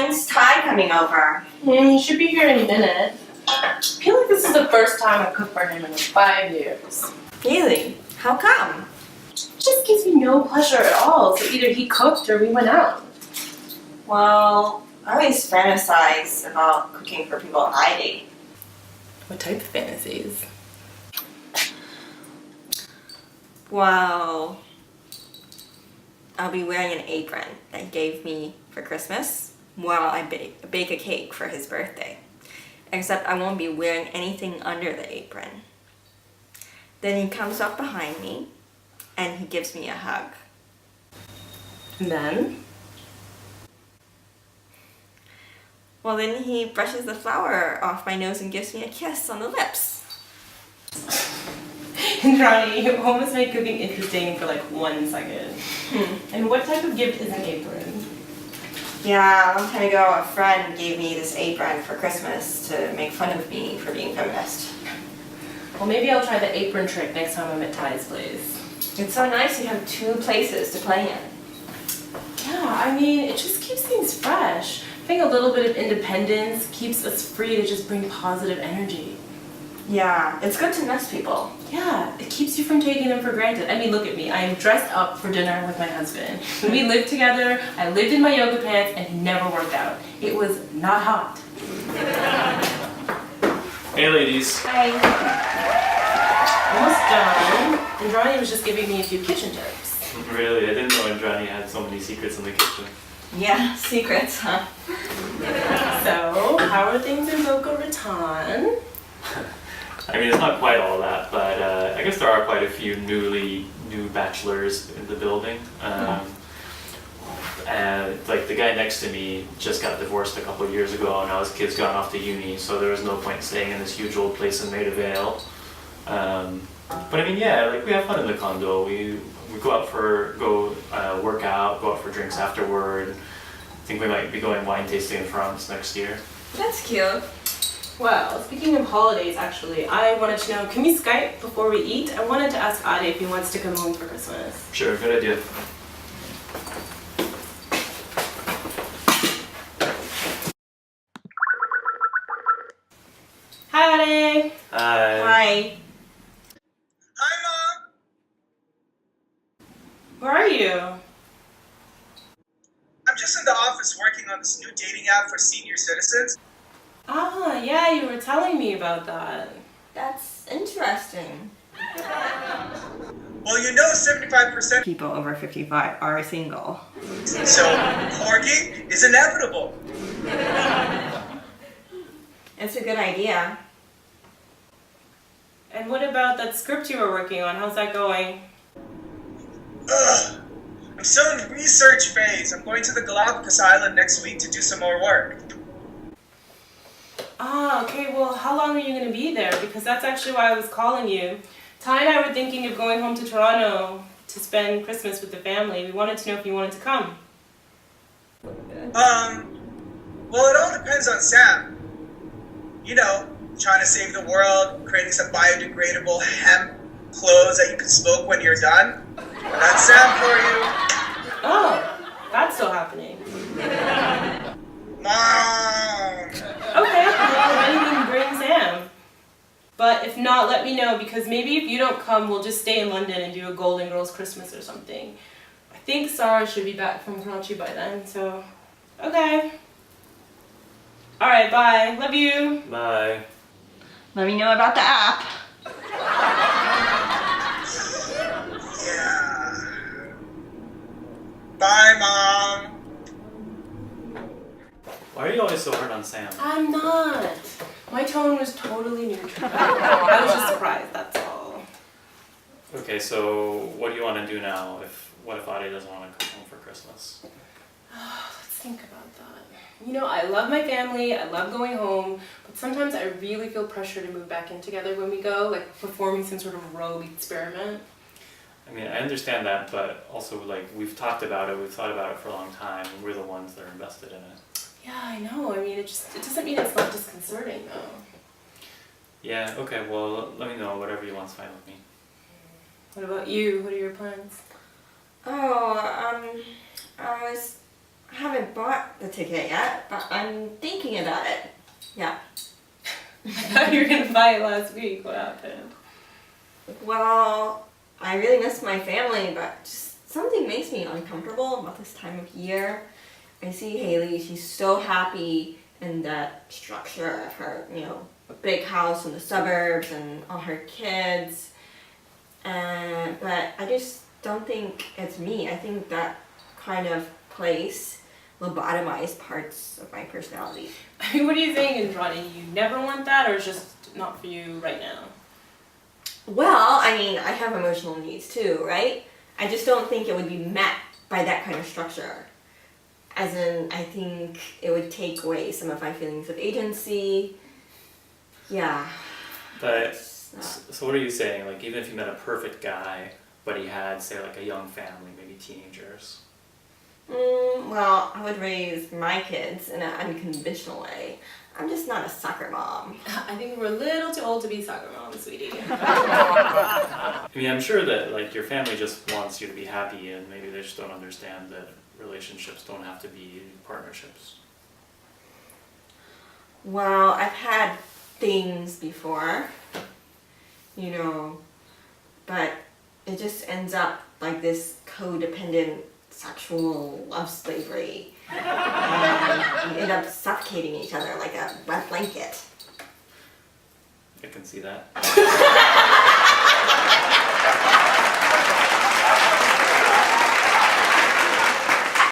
When's Ty coming over? He should be here any minute. I feel like this is the first time I've cooked for him in 5 years. Really? How come? It just gives me no pleasure at all, so either he cooked or we went out. Well, I always fantasize about cooking for people I date. What type of fantasies? Well, I'll be wearing an apron that he gave me for Christmas while I bake a cake for his birthday. Except I won't be wearing anything under the apron. Then he comes up behind me and he gives me a hug. And then? Well, then he brushes the flour off my nose and gives me a kiss on the lips. Johnny, you almost made cooking interesting for like 1 second. And what type of gift is an apron? Yeah, a long time ago a friend gave me this apron for Christmas to make fun of me for being feminist. Well, maybe I'll try the apron trick next time I'm at Ty's place. It's so nice you have 2 places to play in. Yeah, I mean, it just keeps things fresh. I think a little bit of independence keeps us free to just bring positive energy. Yeah, it's good to miss people. Yeah, it keeps you from taking them for granted. I mean, look at me. I am dressed up for dinner with my husband. When we lived together, I lived in my yoga pants and he never worked out. It was not hot. Hey ladies. Hi. Almost done. And Johnny was just giving me a few kitchen tips. Really? I didn't know Andrani had so many secrets in the kitchen. Yeah, secrets, huh? So, how are things in Boca Raton? I mean, it's not quite all that, but I guess there are quite a few new bachelors in the building. And like the guy next to me just got divorced a couple of years ago, and now his kid's gone off to uni, so there was no point staying in this huge old place in Maida Vale. But I mean, yeah, like we have fun in the condo. We go out for work out, go out for drinks afterward. I think we might be going wine tasting in France next year. That's cute. Well, speaking of holidays, actually, I wanted to know, can we Skype before we eat? I wanted to ask Ade if he wants to come home for Christmas. Sure, good idea. Hi, Ade. Hi. Hi. Hi, Mom! Where are you? I'm just in the office working on this new dating app for senior citizens. Ah, yeah, you were telling me about that. That's interesting. Well, you know 75% People over 55 are single. so corking is inevitable. It's a good idea. And what about that script you were working on? How's that going? Ugh. I'm still in research phase. I'm going to the Galapagos Island next week to do some more work. Ah, okay, well, how long are you going to be there? Because that's actually why I was calling you. Ty and I were thinking of going home to Toronto to spend Christmas with the family. We wanted to know if you wanted to come. Well, it all depends on Sam. You know, trying to save the world, creating some biodegradable hemp clothes that you can smoke when you're done. That's Sam for you. Oh, that's still happening. Mom! Okay, well, if anything, bring Sam. But if not, let me know, because maybe if you don't come, we'll just stay in London and do a Golden Girls Christmas or something. I think Sarah should be back from Karachi by then, so... Okay. Alright, bye. Love you. Bye. Let me know about the app. Yeah. Bye, Mom. Why are you always so hard on Sam? I'm not. My tone was totally neutral. I was just surprised, that's all. Okay, so what do you want to do now? What if Adi doesn't want to come home for Christmas? Let's think about that. You know, I love my family, I love going home, but sometimes I really feel pressure to move back in together when we go, like performing some sort of rogue experiment. I mean, I understand that, but also like we've talked about it, we've thought about it for a long time, and we're the ones that are invested in it. Yeah, I know. I mean, it doesn't mean it's not disconcerting, though. Yeah, okay, well, let me know. Whatever you want's fine with me. What about you? What are your plans? Oh, I was haven't bought the ticket yet, but I'm thinking about it. Yeah. I thought you were gonna buy it last week. What happened? Well, I really miss my family, but just something makes me uncomfortable about this time of year. I see Haley, she's so happy in that structure of her, a big house in the suburbs and all her kids. But I just don't think it's me. I think that kind of place lobotomized parts of my personality. I mean, what are you saying, Ronnie? You never want that, or it's just not for you right now? Well, I mean, I have emotional needs too, right? I just don't think it would be met by that kind of structure. As in, I think it would take away some of my feelings of agency. Yeah. But, so what are you saying? Like, even if you met a perfect guy, but he had, say, like a young family, maybe teenagers? Well, I would raise my kids in an unconventional way. I'm just not a soccer mom. I think we're a little too old to be soccer moms, sweetie. I mean, I'm sure that, like, your family just wants you to be happy, and maybe they just don't understand that relationships don't have to be partnerships. Well, I've had things before, but it just ends up like this codependent sexual love slavery. And we end up suffocating each other like a wet blanket. I can see that.